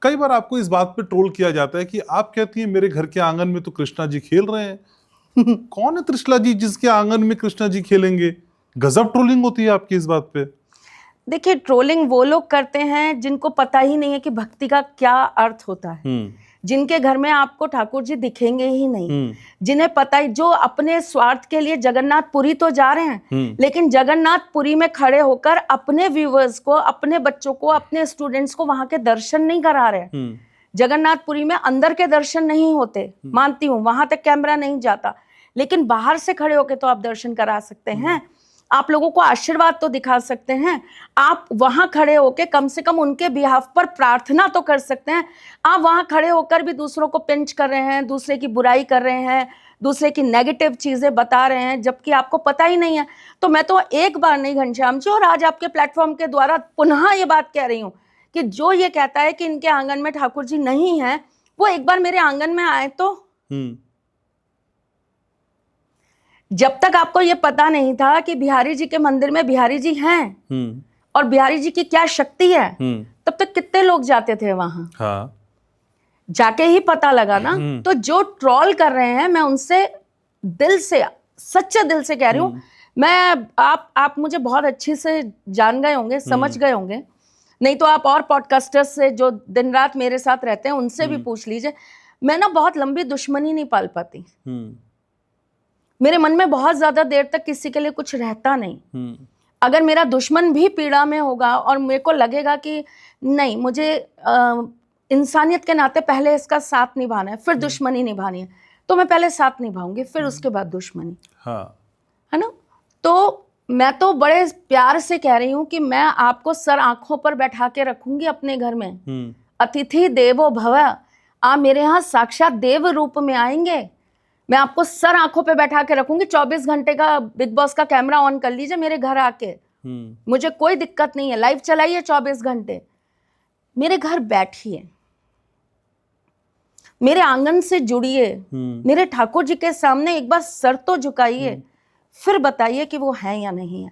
कई बार आपको इस बात पे ट्रोल किया जाता है कि आप कहती हैं मेरे घर के आंगन में तो कृष्णा जी खेल रहे हैं। कौन है कृष्णा जी जिसके आंगन में कृष्णा जी खेलेंगे? गजब ट्रोलिंग होती है आपकी इस बात पे। देखिए, ट्रोलिंग वो लोग करते हैं जिनको पता ही नहीं है कि भक्ति का क्या अर्थ होता है, जिनके घर में आपको ठाकुर जी दिखेंगे ही नहीं, जिन्हें पता ही, जो अपने स्वार्थ के लिए जगन्नाथपुरी तो जा रहे हैं, लेकिन जगन्नाथपुरी में खड़े होकर अपने व्यूअर्स को, अपने बच्चों को, अपने स्टूडेंट्स को वहां के दर्शन नहीं करा रहे। जगन्नाथपुरी में अंदर के दर्शन नहीं होते, मानती हूँ, वहां तक कैमरा नहीं जाता, लेकिन बाहर से खड़े होकर तो आप दर्शन करा सकते हैं, आप लोगों को आशीर्वाद तो दिखा सकते हैं, आप वहां खड़े होकर कम से कम उनके बिहाफ पर प्रार्थना तो कर सकते हैं। आप वहां खड़े होकर भी दूसरों को पिंच कर रहे हैं, दूसरे की बुराई कर रहे हैं, दूसरे की नेगेटिव चीजें बता रहे हैं, जबकि आपको पता ही नहीं है। तो मैं तो एक बार नहीं घनश्याम जी, और आज आपके प्लेटफॉर्म के द्वारा पुनः ये बात कह रही हूँ कि जो ये कहता है कि इनके आंगन में ठाकुर जी नहीं है, वो एक बार मेरे आंगन में आए तो। जब तक आपको ये पता नहीं था कि बिहारी जी के मंदिर में बिहारी जी हैं और बिहारी जी की क्या शक्ति है, तब तक कितने लोग जाते थे वहां। हाँ। जाके ही पता लगा ना। तो जो ट्रोल कर रहे हैं, मैं उनसे दिल से, सच्चे दिल से कह रही हूँ, मैं आप मुझे बहुत अच्छे से जान गए होंगे, समझ गए होंगे, नहीं तो आप और पॉडकास्टर्स से जो दिन रात मेरे साथ रहते हैं उनसे भी पूछ लीजिए। मैं ना बहुत लंबी दुश्मनी नहीं पाल पाती, मेरे मन में बहुत ज्यादा देर तक किसी के लिए कुछ रहता नहीं। अगर मेरा दुश्मन भी पीड़ा में होगा और मेरे को लगेगा कि नहीं, मुझे इंसानियत के नाते पहले इसका साथ निभाना है, फिर दुश्मनी निभानी है, तो मैं पहले साथ निभाऊंगी, फिर उसके बाद दुश्मनी। हाँ। है ना। तो मैं तो बड़े प्यार से कह रही हूं कि मैं आपको सर आंखों पर बैठा के रखूंगी अपने घर में। अतिथि देवो भव, आप मेरे यहाँ साक्षात देव रूप में आएंगे, मैं आपको सर आंखों पे बैठा के रखूंगी। 24 घंटे का बिग बॉस का कैमरा ऑन कर लीजिए मेरे घर आके, मुझे कोई दिक्कत नहीं है, लाइव चलाइए 24 घंटे, मेरे घर बैठिए, मेरे आंगन से जुड़िए, मेरे ठाकुर जी के सामने एक बार सर तो झुकाइए, फिर बताइए कि वो है या नहीं है।